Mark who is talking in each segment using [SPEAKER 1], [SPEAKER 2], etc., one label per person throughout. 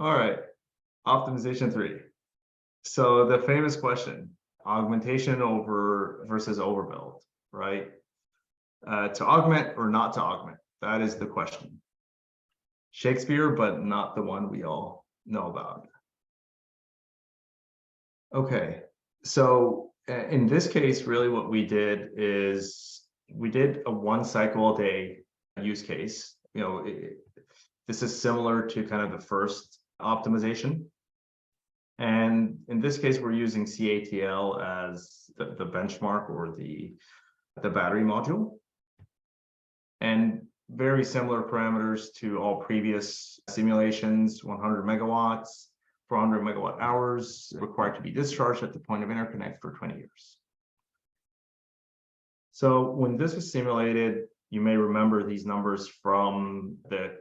[SPEAKER 1] All right, optimization 3. So the famous question, augmentation versus overbuild, right? To augment or not to augment, that is the question. Shakespeare, but not the one we all know about. Okay, so in this case, really what we did is we did a 1 cycle a day use case. This is similar to kind of the first optimization. And in this case, we're using CATL as the benchmark or the battery module. And very similar parameters to all previous simulations, 100 megawatts, 400 megawatt hours required to be discharged at the point of interconnect for 20 years. So when this was simulated, you may remember these numbers from the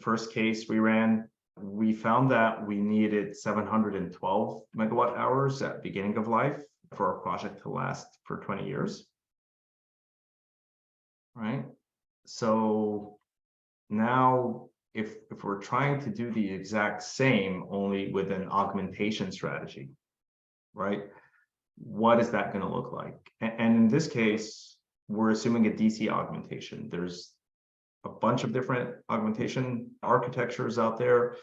[SPEAKER 1] first case we ran. We found that we needed 712 megawatt hours at beginning of life for our project to last for 20 years. Right? So now if we're trying to do the exact same, only with an augmentation strategy, right? What is that going to look like? And in this case, we're assuming a DC augmentation. There's a bunch of different augmentation architectures out there.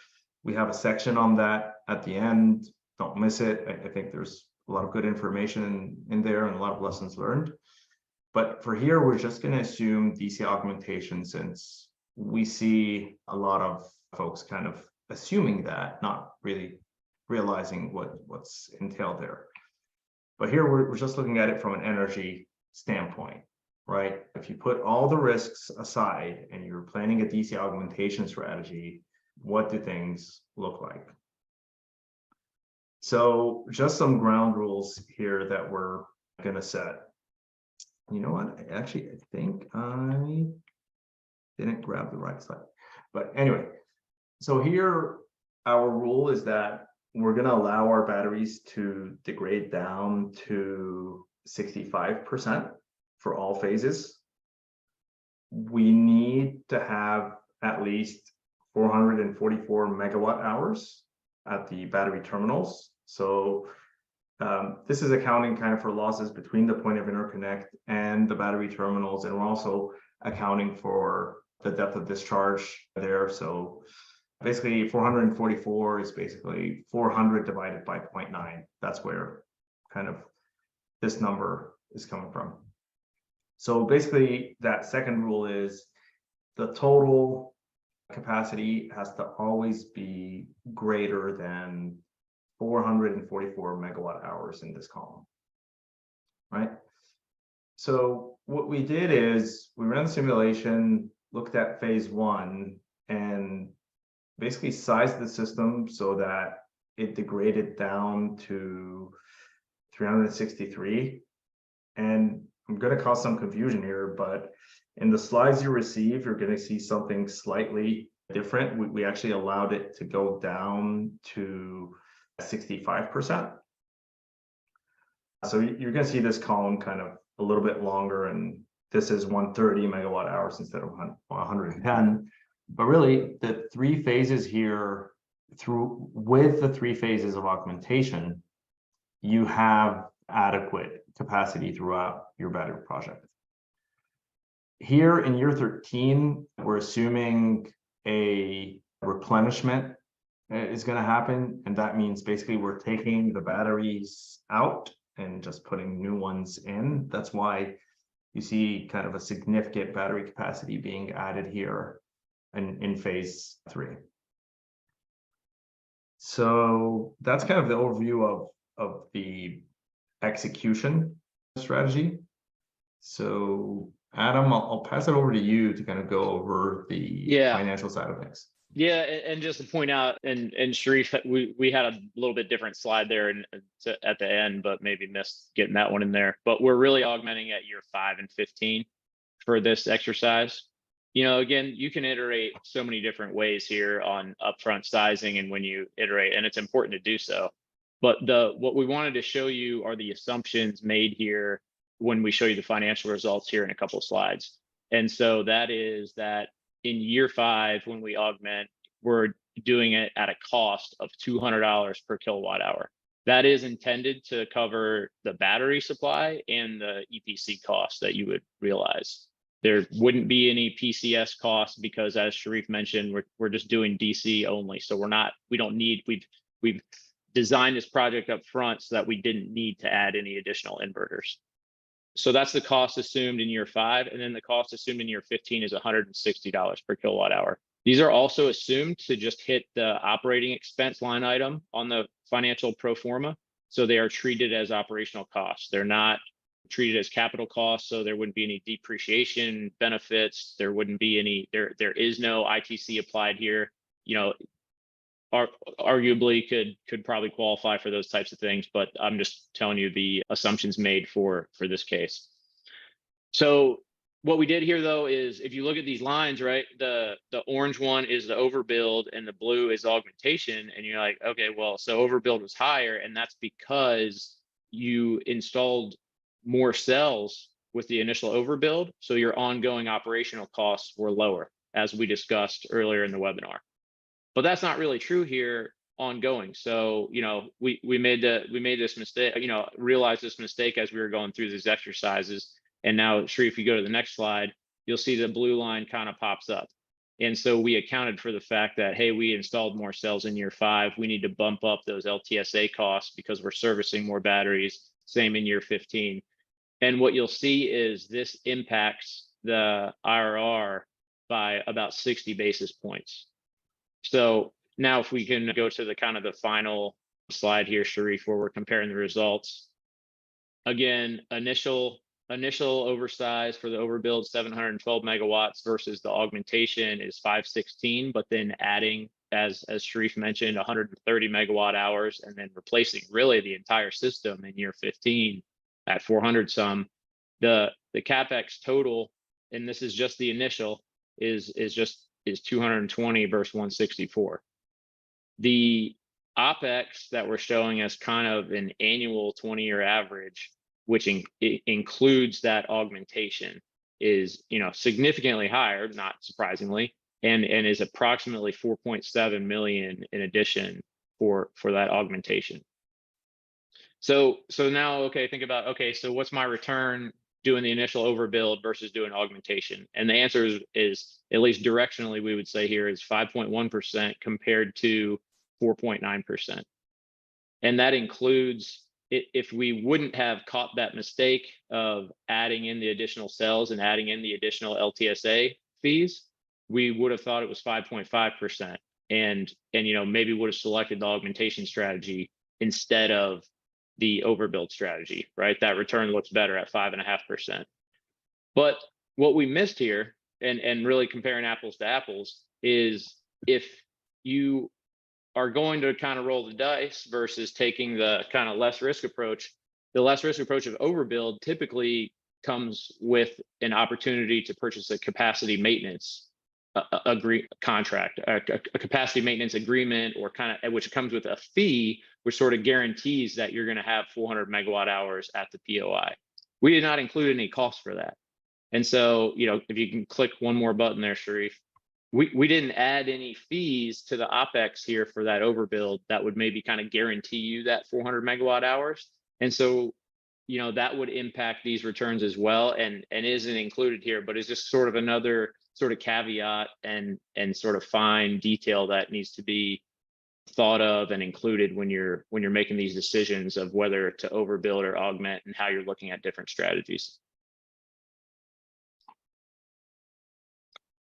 [SPEAKER 1] We have a section on that at the end. Don't miss it. I think there's a lot of good information in there and a lot of lessons learned. But for here, we're just going to assume DC augmentation, since we see a lot of folks kind of assuming that, not really realizing what's entailed there. But here we're just looking at it from an energy standpoint, right? If you put all the risks aside and you're planning a DC augmentation strategy, what do things look like? So just some ground rules here that we're going to set. You know what? I think I didn't grab the right slide. But anyway, so here our rule is that we're going to allow our batteries to degrade down to 65% for all phases. We need to have at least 444 megawatt hours at the battery terminals. So this is accounting kind of for losses between the point of interconnect and the battery terminals. And we're also accounting for the depth of discharge there. So basically 444 is basically 400 divided by 0.9. That's where kind of this number is coming from. So basically that second rule is the total capacity has to always be greater than 444 megawatt hours in this column, right? So what we did is we ran the simulation, looked at phase 1, and basically sized the system so that it degraded down to 363. And I'm going to cause some confusion here, but in the slides you receive, you're going to see something slightly different. We actually allowed it to go down to 65%. So you're going to see this column kind of a little bit longer, and this is 130 megawatt hours instead of 110. But really, the 3 phases here, with the 3 phases of augmentation, you have adequate capacity throughout your battery project. Here in year 13, we're assuming a replenishment is going to happen, and that means basically we're taking the batteries out and just putting new ones in. That's why you see kind of a significant battery capacity being added here in phase 3. So that's kind of the overview of the execution strategy. So Adam, I'll pass it over to you to kind of go over the financial side of things.
[SPEAKER 2] Yeah, and just to point out, and Sharif, we had a little bit different slide there at the end, but maybe missed getting that one in there. But we're really augmenting at year 5 and 15 for this exercise. Again, you can iterate so many different ways here on upfront sizing and when you iterate, and it's important to do so. But what we wanted to show you are the assumptions made here when we show you the financial results here in a couple of slides. And so that is that in year 5, when we augment, we're doing it at a cost of $200 per kilowatt hour. That is intended to cover the battery supply and the EPC costs that you would realize. There wouldn't be any PCS costs because, as Sharif mentioned, we're just doing DC only. So we've designed this project up front so that we didn't need to add any additional inverters. So that's the cost assumed in year 5. And then the cost assumed in year 15 is $160 per kilowatt hour. These are also assumed to just hit the operating expense line item on the financial pro forma. So they are treated as operational costs. They're not treated as capital costs. So there wouldn't be any depreciation benefits. There wouldn't be any, there is no ITC applied here. Arguably could probably qualify for those types of things, but I'm just telling you the assumptions made for this case. So what we did here, though, is if you look at these lines, right, the orange one is the overbuild and the blue is augmentation. And you're like, okay, well, so overbuild was higher. And that's because you installed more cells with the initial overbuild. So your ongoing operational costs were lower, as we discussed earlier in the webinar. But that's not really true here ongoing. So, we made this mistake, realized this mistake as we were going through these exercises. And now, Sharif, if you go to the next slide, you'll see the blue line kind of pops up. And so we accounted for the fact that, hey, we installed more cells in year 5. We need to bump up those LTSA costs because we're servicing more batteries. Same in year 15. And what you'll see is this impacts the IRR by about 60 basis points. So now if we can go to the kind of the final slide here, Sharif, where we're comparing the results. Again, initial oversize for the overbuild 712 megawatts versus the augmentation is 516, but then adding, as Sharif mentioned, 130 megawatt hours, and then replacing really the entire system in year 15 at 400 some. The CapEx total, and this is just the initial, is 220 versus 164. The OpEx that we're showing as kind of an annual 20-year average, which includes that augmentation, is significantly higher, not surprisingly, and is approximately 4.7 million in addition for that augmentation. So now, okay, think about, okay, so what's my return doing the initial overbuild versus doing augmentation? And the answer is at least directionally, we would say here is 5.1% compared to 4.9%. And that includes, if we wouldn't have caught that mistake of adding in the additional cells and adding in the additional LTSA fees, we would have thought it was 5.5%. And maybe would have selected the augmentation strategy instead of the overbuild strategy, right? That return looks better at 5.5%. But what we missed here, and really comparing apples to apples, is if you are going to kind of roll the dice versus taking the kind of less risk approach, the less risk approach of overbuild typically comes with an opportunity to purchase a capacity maintenance contract, a capacity maintenance agreement, or kind of, which comes with a fee, which sort of guarantees that you're going to have 400 megawatt hours at the POI. We did not include any cost for that. And so, if you can click one more button there, Sharif, we didn't add any fees to the OpEx here for that overbuild that would maybe kind of guarantee you that 400 megawatt hours. And so, that would impact these returns as well, and isn't included here, but is just sort of another sort of caveat and sort of fine detail that needs to be thought of and included when you're making these decisions of whether to overbuild or augment and how you're looking at different strategies.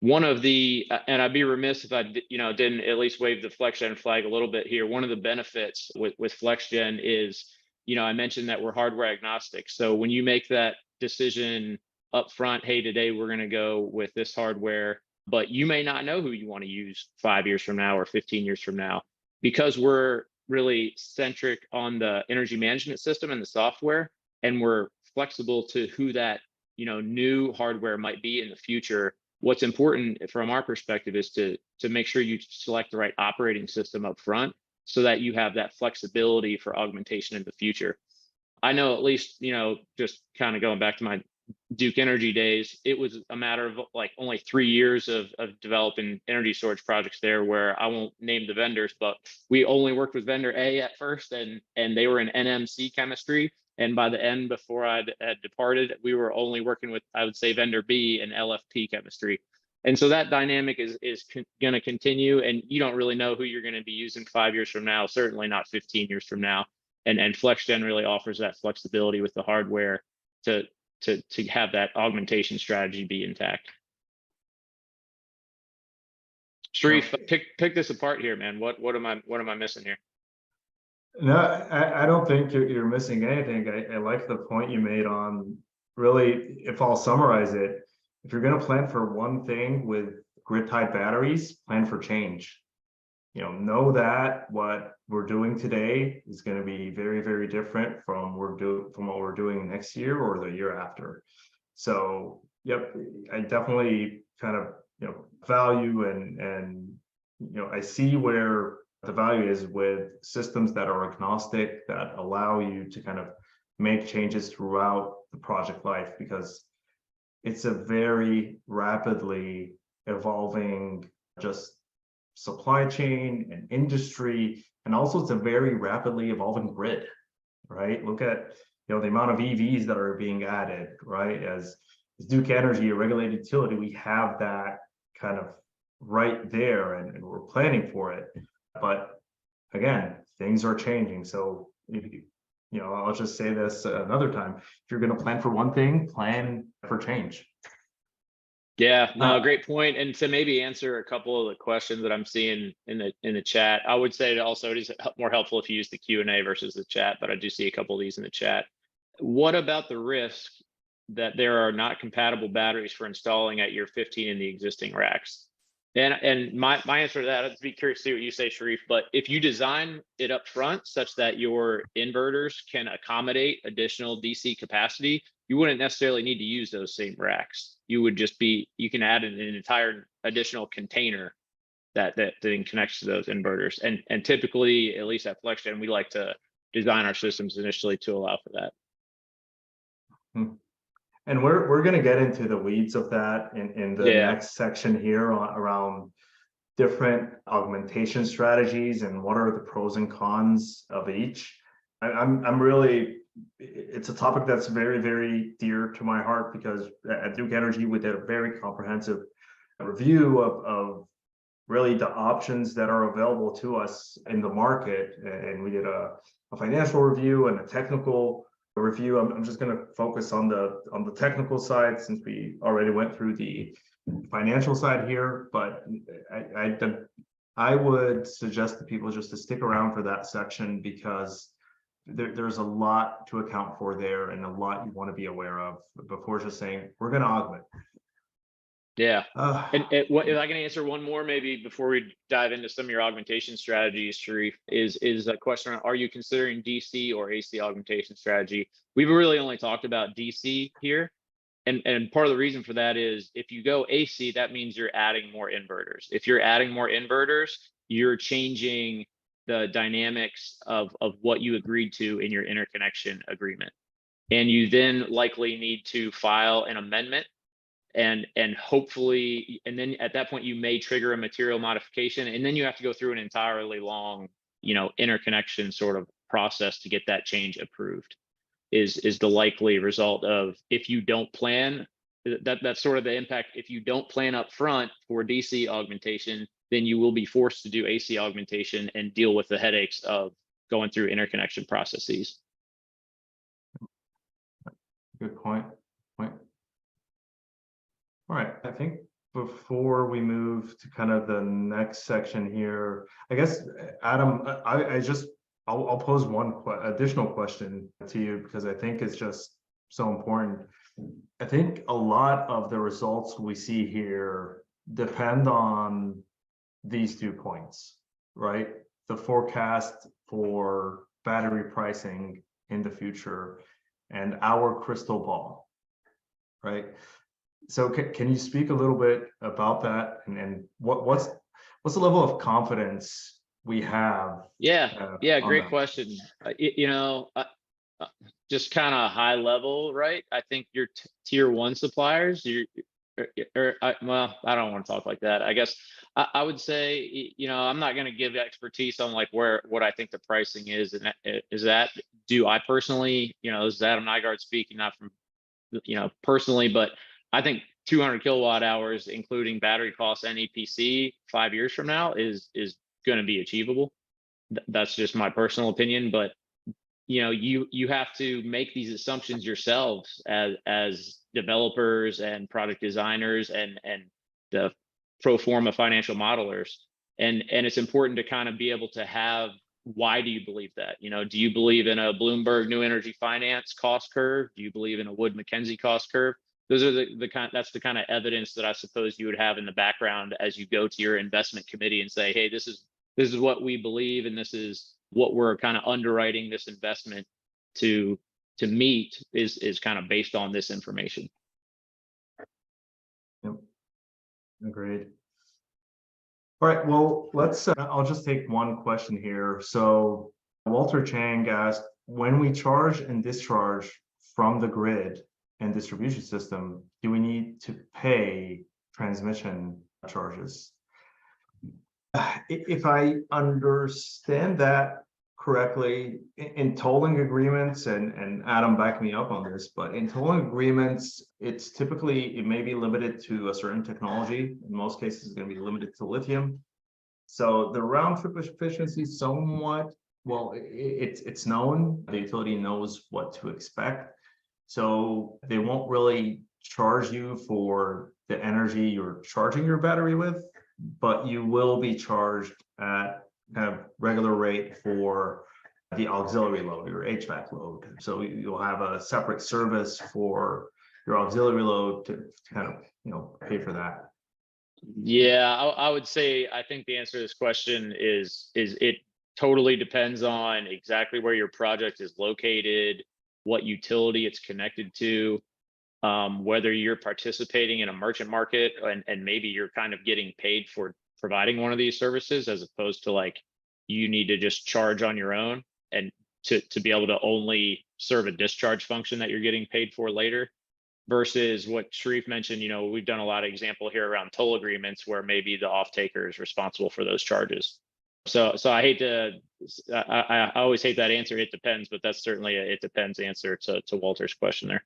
[SPEAKER 2] One of the, and I'd be remiss if I didn't at least wave the FlexGen flag a little bit here. One of the benefits with FlexGen is, I mentioned that we're hardware agnostic. So when you make that decision up front, hey, today we're going to go with this hardware, but you may not know who you want to use 5 years from now or 15 years from now, because we're really centric on the energy management system and the software, and we're flexible to who that new hardware might be in the future. What's important from our perspective is to make sure you select the right operating system up front so that you have that flexibility for augmentation in the future. I know, at least, just kind of going back to Duke Energy days, it was a matter of like only 3 years of developing energy storage projects there, where I won't name the vendors, but we only worked with vendor A at first, and they were in NMC chemistry. And by the end, before I had departed, we were only working with, I would say, vendor B and LFP chemistry. And so that dynamic is going to continue, and you don't really know who you're going to be using 5 years from now, certainly not 15 years from now. And FlexGen really offers that flexibility with the hardware to have that augmentation strategy be intact. Sharif, pick this apart here, man. What am I missing here?
[SPEAKER 1] No, I don't think you're missing anything. I like the point you made on, really, if I'll summarize it, if you're going to plan for one thing with grid tied batteries, plan for change. Know that what we're doing today is going to be very, very different from what we're doing next year or the year after. So, yep, I definitely kind of value and I see where the value is with systems that are agnostic, that allow you to kind of make changes throughout the project life, because it's a very rapidly evolving just supply chain and industry, and also it's a very rapidly evolving grid, right? Look at the amount of EVs that are being added, right? As Duke Energy, a regulated utility, we have that kind of right there, and we're planning for it. But again, things are changing. So I'll just say this another time: if you're going to plan for one thing, plan for change.
[SPEAKER 2] Yeah, no, great point. And to maybe answer a couple of the questions that I'm seeing in the chat, I would say also it is more helpful if you use the Q&A versus the chat, but I do see a couple of these in the chat. What about the risk that there are not compatible batteries for installing at year 15 in the existing racks? And my answer to that, I'd be curious to see what you say, Sharif, but if you design it up front such that your inverters can accommodate additional DC capacity, you wouldn't necessarily need to use those same racks. You would just you can add an entire additional container that then connects to those inverters. And typically, at least at FlexGen, we like to design our systems initially to allow for that.
[SPEAKER 1] And we're going to get into the weeds of that in the next section here around different augmentation strategies and what are the pros and cons of each. I'm really, it's a topic that's very, very dear to my heart, because at Duke Energy we did a very comprehensive review of really the options that are available to us in the market, and we did a financial review and a technical review. I'm just going to focus on the technical side, since we already went through the financial side here. But I would suggest to people just to stick around for that section, because there's a lot to account for there, and a lot you want to be aware of before just saying we're going to augment.
[SPEAKER 2] Yeah. And what, if I can answer one more maybe before we dive into some of your augmentation strategies, Sharif, is a question on, are you considering DC or AC augmentation strategy? We've really only talked about DC here. And part of the reason for that is if you go AC, that means you're adding more inverters. If you're adding more inverters, you're changing the dynamics of what you agreed to in your interconnection agreement. And you then likely need to file an amendment, and hopefully, and then at that point you may trigger a material modification, and then you have to go through an entirely long, interconnection sort of process to get that change approved. Is the likely result of, if you don't plan, that's sort of the impact. If you don't plan up front for DC augmentation, then you will be forced to do AC augmentation and deal with the headaches of going through interconnection processes.
[SPEAKER 1] Good point. All right, I think before we move to kind of the next section here, I guess, Adam, I'll pose one additional question to you, because I think it's just so important. I think a lot of the results we see here depend on these 2 points, right? The forecast for battery pricing in the future and our crystal ball, right? So can you speak a little bit about that, and what's the level of confidence we have?
[SPEAKER 2] Yeah, great question. just kind of high level, right? I think your tier one suppliers, well, I don't want to talk like that. I guess I would say, I'm not going to give expertise on like what I think the pricing is, and do I personally, this is Adam Nygaard speaking, not from, personally, but I think 200 kilowatt hours, including battery costs and EPC 5 years from now is going to be achievable. That's just my personal opinion, but you have to make these assumptions yourselves as developers and product designers and the pro forma financial modelers. And it's important to kind of be able to have, why do you believe that? Do you believe in a Bloomberg New Energy Finance cost curve? Do you believe in a Wood Mackenzie cost curve? Those are that's the kind of evidence that I suppose you would have in the background as you go to your investment committee and say, hey, this is what we believe, and this is what we're kind of underwriting this investment to meet is kind of based on this information.
[SPEAKER 1] Yep. Agreed. All right, well, I'll just take one question here. So Walter Chang asked, when we charge and discharge from the grid and distribution system, do we need to pay transmission charges? If I understand that correctly, in tolling agreements, and Adam back me up on this, but in tolling agreements, it may be limited to a certain technology. In most cases, it's going to be limited to lithium. So the round trip efficiency somewhat, well, it's known, the utility knows what to expect. So they won't really charge you for the energy you're charging your battery with, but you will be charged at kind of regular rate for the auxiliary load, your HVAC load. So you'll have a separate service for your auxiliary load to kind of, pay for that.
[SPEAKER 2] Yeah, I would say, I think the answer to this question is it totally depends on exactly where your project is located, what utility it's connected to, whether you're participating in a merchant market and maybe you're kind of getting paid for providing one of these services, as opposed to like you need to just charge on your own and to be able to only serve a discharge function that you're getting paid for later, versus what Sharif mentioned. We've done a lot of example here around toll agreements where maybe the off taker is responsible for those charges. So I always hate that answer, it depends, but that's certainly it depends answer to Walter's question there.